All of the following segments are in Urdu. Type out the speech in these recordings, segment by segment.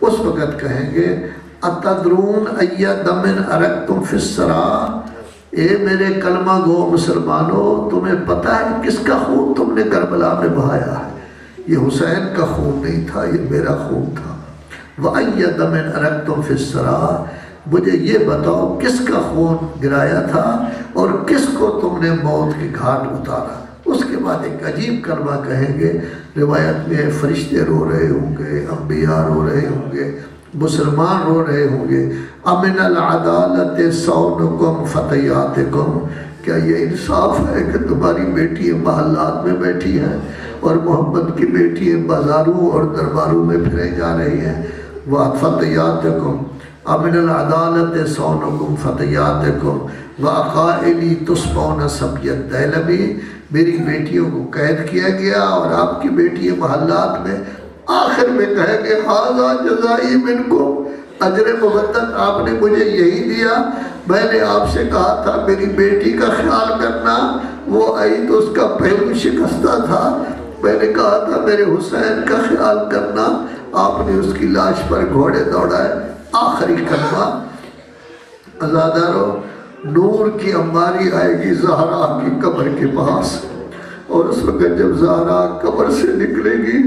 اس وقت کہیں گے اتدرون ای دم ارقتم فی الثری، اے میرے کلمہ گو مسلمانوں، تمہیں پتہ ہے کس کا خون تم نے کربلا میں بہایا ہے؟ یہ حسین کا خون نہیں تھا، یہ میرا خون تھا۔ وَأَيَّ دَمٍ أَرَقْتُمْ فِي الثَّرَىٰ، مجھے یہ بتاؤ کس کا خون گرایا تھا اور کس کو تم نے موت کے گھاٹ اتارا۔ اس کے بعد ایک عجیب کلمہ کہیں گے، روایت میں فرشتے رو رہے ہوں گے، انبیاء رو رہے ہوں گے، مسلمان رو رہے ہوں گے، امن العدالت صونکم فتیاتکم، کیا یہ انصاف ہے کہ تمہاری بیٹی محلات میں بیٹھی ہیں اور محمد کی بیٹی بازاروں اور درباروں میں پھرے جا رہی ہیں؟ وَفَتَيَاتِكُمْ امن العدالت صونکم فتیاتکم وَأَقَائِلِ تُسْمَوْنَ سَبْيَ الدَّيْلَمِ، میری بیٹیوں کو قید کیا گیا اور آپ کی بیٹی محلات میں۔ آخر میں کہیں گے ہذا جزائی منکم، اجر مبدل آپ نے مجھے یہی دیا، میں نے آپ سے کہا تھا میری بیٹی کا خیال کرنا، وہ آئی تو اس کا پہلو شکستہ تھا، میں نے کہا تھا میرے حسین کا خیال کرنا، آپ نے اس کی لاش پر گھوڑے دوڑائے۔ آخری کلمہ عزادارو، نور کی انباری آئے گی زہرا کی قبر کے پاس، اور اس وقت جب زہرا قبر سے نکلے گی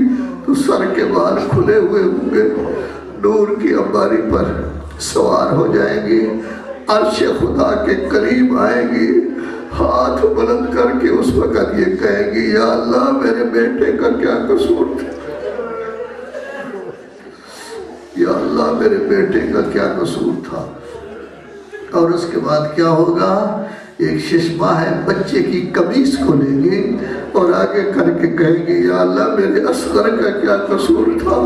تو سر کے بال کھلے ہوئے ہوں گے، نور کی انباری پر سوار ہو جائیں گی، عرش خدا کے قریب آئیں گی، ہاتھ بلند کر کے اس وقت یہ کہیں گی یا اللہ میرے بیٹے کا کیا قصور تھا، یا اللہ میرے بیٹے کا کیا قصور تھا۔ اور اس کے بعد کیا ہوگا؟ ایک ششمہ ہے بچے کی قمیص کو لیں گے اور آگے کر کے کہیں گے یا اللہ میرے اصغر کا کیا قصور تھا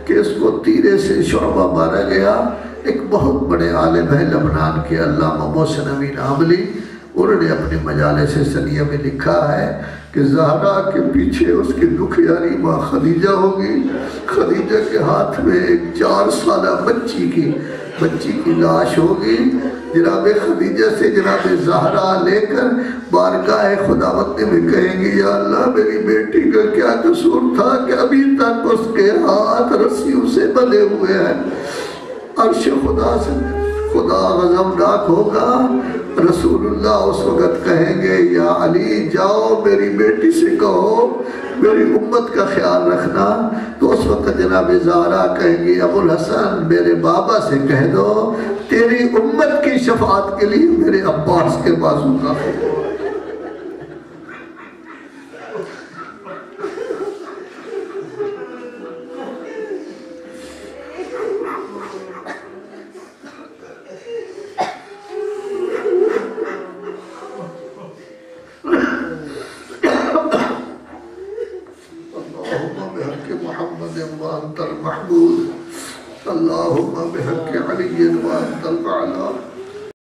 کہ اس کو تیرے سے شعبہ مارا گیا۔ ایک بہت بڑے عالم ہے لبنان کے علامہ محسن امین عاملی، انہوں نے اپنی مجالس سنیہ میں لکھا ہے کہ زہرا کے پیچھے اس کی دکھیاری ماں خدیجہ ہوگی، خدیجہ کے ہاتھ میں ایک 4 سالہ بچی کی لاش ہوگی، جناب خدیجہ سے جناب زہرا لے کر بارگاہ خداوند میں کہیں گی یا اللہ میری بیٹی کا کیا قصور تھا کہ ابھی تک اس کے ہاتھ رسیوں سے بندھے ہوئے ہیں۔ عرش خدا سے خدا غضبناک ہوگا، رسول اللہ اس وقت کہیں گے یا علی جاؤ میری بیٹی سے کہو میری امت کا خیال رکھنا، تو اس وقت جناب زہرا کہیں گی ابو الحسن میرے بابا سے کہہ دو تیری امت کی شفاعت کے لیے میرے عباس کے بازو کا ہو۔ اللهم بحق علي وأنت الأعلى